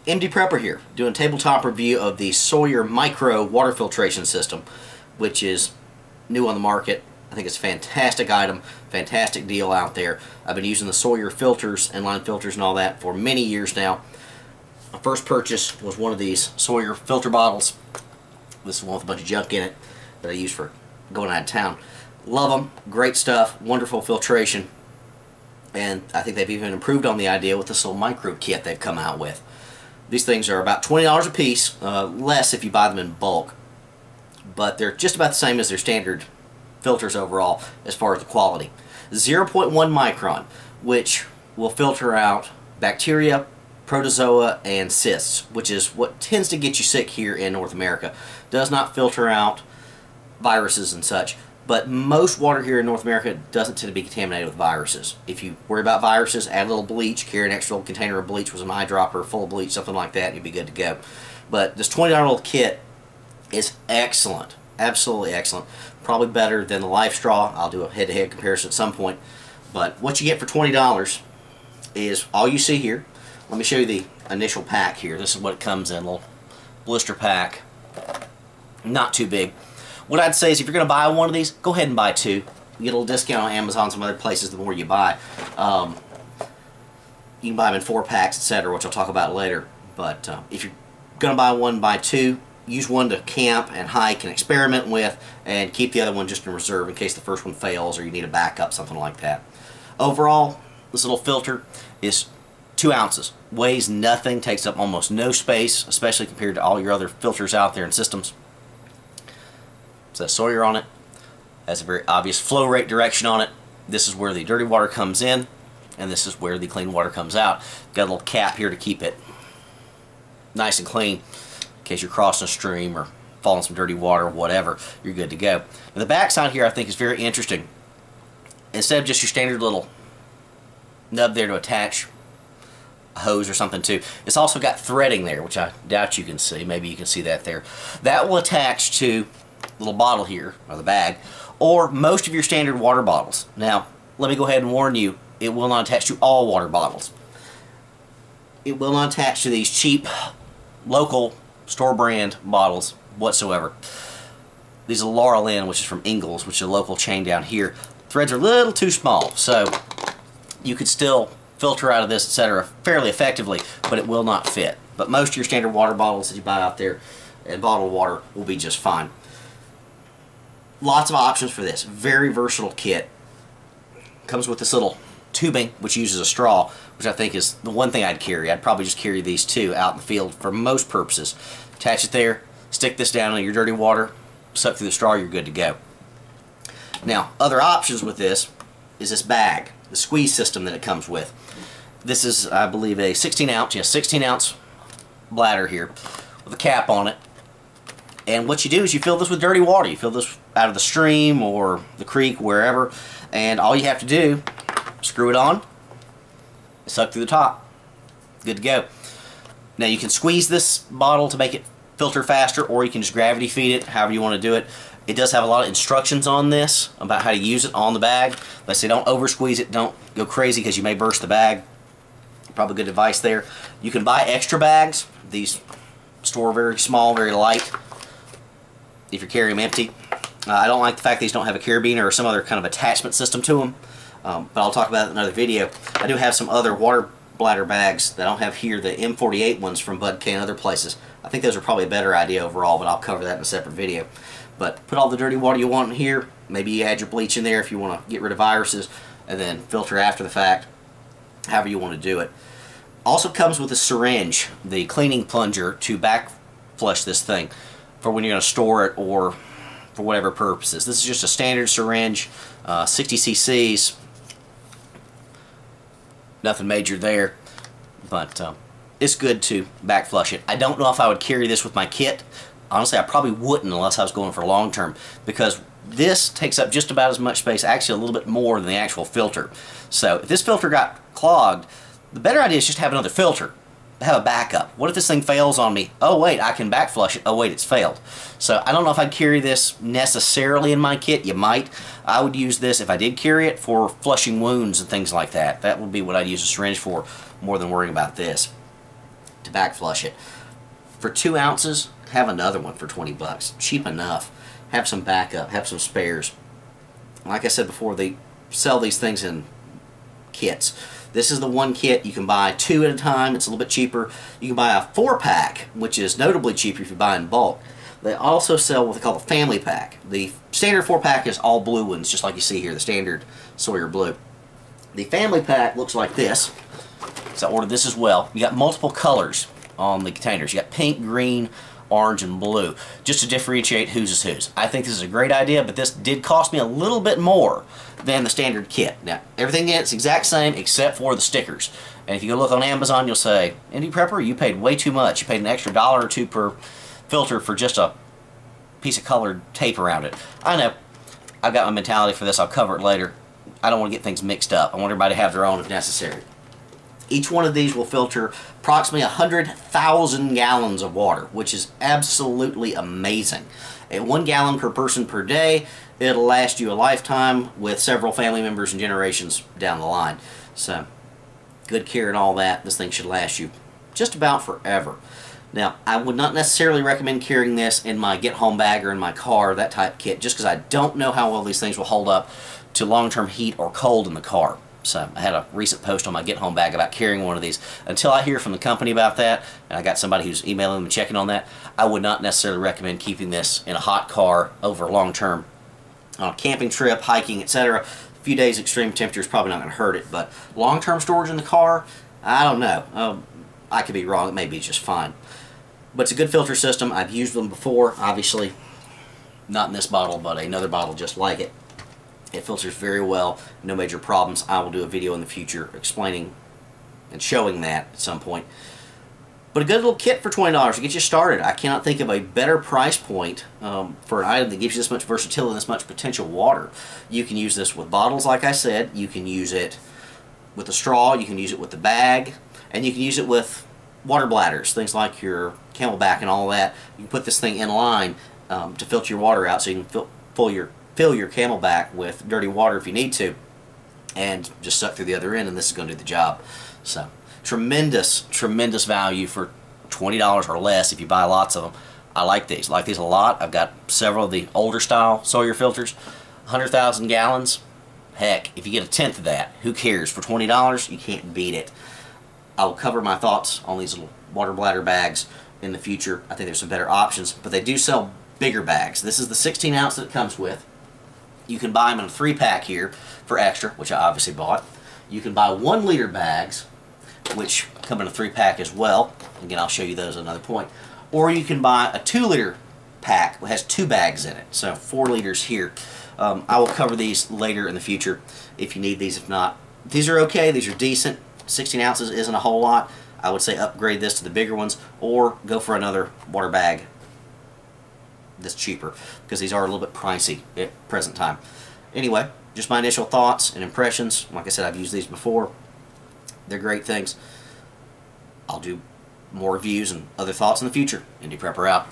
MD Prepper here, doing a tabletop review of the Sawyer Micro water filtration system, which is new on the market. I think it's a fantastic item, fantastic deal out there. I've been using the Sawyer filters, inline filters and all that for many years now. My first purchase was one of these Sawyer filter bottles. This is one with a bunch of junk in it that I use for going out of town. Love them, great stuff, wonderful filtration. And I think they've even improved on the idea with this little micro kit they've come out with. These things are about $20 a piece, less if you buy them in bulk. But they're just about the same as their standard filters overall as far as the quality. 0.1 micron, which will filter out bacteria, protozoa, and cysts, which is what tends to get you sick here in North America. Does not filter out viruses and such. But most water here in North America doesn't tend to be contaminated with viruses. If you worry about viruses, add a little bleach, carry an extra little container of bleach with some eyedropper full of bleach, something like that, and you'll be good to go. But this $20 little kit is excellent. Absolutely excellent. Probably better than the Life Straw. I'll do a head-to-head comparison at some point. But what you get for $20 is all you see here. Let me show you the initial pack here. This is what it comes in, a little blister pack. Not too big. What I'd say is if you're going to buy one of these, go ahead and buy two. You get a little discount on Amazon and some other places the more you buy. You can buy them in 4 packs, etc., which I'll talk about later. But if you're going to buy one, buy two. Use one to camp and hike and experiment with, and keep the other one just in reserve in case the first one fails or you need a backup, something like that. Overall, this little filter is 2 ounces. Weighs nothing, takes up almost no space, especially compared to all your other filters out there and systems. It says Sawyer on it. Has a very obvious flow rate direction on it. This is where the dirty water comes in, and this is where the clean water comes out. Got a little cap here to keep it nice and clean in case you're crossing a stream or falling some dirty water or whatever. You're good to go. And the back side here I think is very interesting. Instead of just your standard little nub there to attach a hose or something to, it's also got threading there, which I doubt you can see. Maybe you can see that there. That will attach to little bottle here, or the bag, or most of your standard water bottles. Now, let me go ahead and warn you, it will not attach to all water bottles. It will not attach to these cheap, local, store brand bottles whatsoever. These are Laurel Inn, which is from Ingles, which is a local chain down here. Threads are a little too small, so you could still filter out of this, etc., fairly effectively, but it will not fit. But most of your standard water bottles that you buy out there and bottled water will be just fine. Lots of options for this. Very versatile kit. Comes with this little tubing, which uses a straw, which I think is the one thing I'd carry. I'd probably just carry these two out in the field for most purposes. Attach it there, stick this down in your dirty water, suck through the straw, you're good to go. Now, other options with this is this bag, the squeeze system that it comes with. This is, I believe, a 16-ounce, yes, 16-ounce bladder here with a cap on it. And what you do is you fill this with dirty water. You fill this out of the stream or the creek, wherever, and all you have to do, screw it on, suck through the top. Good to go. Now you can squeeze this bottle to make it filter faster, or you can just gravity feed it, however you want to do it. It does have a lot of instructions on this about how to use it on the bag. Let's say don't over squeeze it, don't go crazy because you may burst the bag. Probably good advice there. You can buy extra bags. These store very small, very light, if you carry them empty. I don't like the fact these don't have a carabiner or some other kind of attachment system to them, but I'll talk about it in another video. I do have some other water bladder bags that I don't have here, the M48 ones from Bud K and other places. I think those are probably a better idea overall, but I'll cover that in a separate video. But put all the dirty water you want in here. Maybe you add your bleach in there if you want to get rid of viruses, and then filter after the fact, however you want to do it. Also comes with a syringe, the cleaning plunger, to back flush this thing for when you're going to store it or for whatever purposes. This is just a standard syringe, 60 cc's, nothing major there, but it's good to back flush it. I don't know if I would carry this with my kit. Honestly, I probably wouldn't unless I was going for long term, because this takes up just about as much space, actually a little bit more than the actual filter. So if this filter got clogged, the better idea is just have another filter. Have a backup. What if this thing fails on me? Oh wait, I can back flush it. Oh wait, it's failed. So I don't know if I'd carry this necessarily in my kit. You might. I would use this, if I did carry it, for flushing wounds and things like that. That would be what I'd use a syringe for, more than worrying about this. to back flush it. For 2 ounces, have another one for 20 bucks. Cheap enough. Have some backup, have some spares. Like I said before, they sell these things in kits. This is the one kit. You can buy 2 at a time. It's a little bit cheaper. You can buy a 4-pack, which is notably cheaper if you buy in bulk. They also sell what they call the family pack. The standard 4-pack is all blue ones, just like you see here, the standard Sawyer blue. The family pack looks like this. So I ordered this as well. You got multiple colors on the containers. You got pink, green, orange, and blue, just to differentiate whose is whose. I think this is a great idea, but this did cost me a little bit more than the standard kit. Now, everything in it's the exact same except for the stickers. And if you go look on Amazon, you'll say, Indie Prepper, you paid way too much. You paid an extra $1 or $2 per filter for just a piece of colored tape around it. I know. I've got my mentality for this. I'll cover it later. I don't want to get things mixed up. I want everybody to have their own if necessary. Each one of these will filter approximately 100,000 gallons of water, which is absolutely amazing. At 1 gallon per person per day, it'll last you a lifetime with several family members and generations down the line. So, good care and all that. This thing should last you just about forever. Now, I would not necessarily recommend carrying this in my get-home bag or in my car, that type kit, just because I don't know how well these things will hold up to long-term heat or cold in the car. So I had a recent post on my get-home bag about carrying one of these. Until I hear from the company about that, and I got somebody who's emailing them and checking on that, I would not necessarily recommend keeping this in a hot car over long-term on a camping trip, hiking, etc. A few days extreme temperature is probably not going to hurt it, but long-term storage in the car, I don't know. I could be wrong. It may be just fine. But it's a good filter system. I've used them before, obviously. Not in this bottle, but another bottle just like it. It filters very well, no major problems. I will do a video in the future explaining and showing that at some point. But a good little kit for $20 to get you started. I cannot think of a better price point for an item that gives you this much versatility and this much potential water. You can use this with bottles, like I said. You can use it with a straw. You can use it with the bag. And you can use it with water bladders, things like your Camelback and all that. You can put this thing in line to filter your water out so you can fill your Camelback with dirty water if you need to, and just suck through the other end, and this is going to do the job. So, tremendous value for $20 or less if you buy lots of them. I like these. I like these a lot. I've got several of the older style Sawyer filters. 100,000 gallons. Heck, if you get a tenth of that, who cares? For $20, you can't beat it. I will cover my thoughts on these little water bladder bags in the future. I think there's some better options, but they do sell bigger bags. This is the 16 ounce that it comes with. You can buy them in a 3-pack here for extra, which I obviously bought. You can buy 1 liter bags, which come in a 3-pack as well. Again, I'll show you those at another point. Or you can buy a 2 liter pack that has 2 bags in it, so 4 liters here. I will cover these later in the future if you need these. If not, these are okay. These are decent. 16 ounces isn't a whole lot. I would say upgrade this to the bigger ones, or go for another water bag that's cheaper, because these are a little bit pricey at present time. Anyway, just my initial thoughts and impressions. Like I said, I've used these before. They're great things. I'll do more reviews and other thoughts in the future. Indie Prepper out.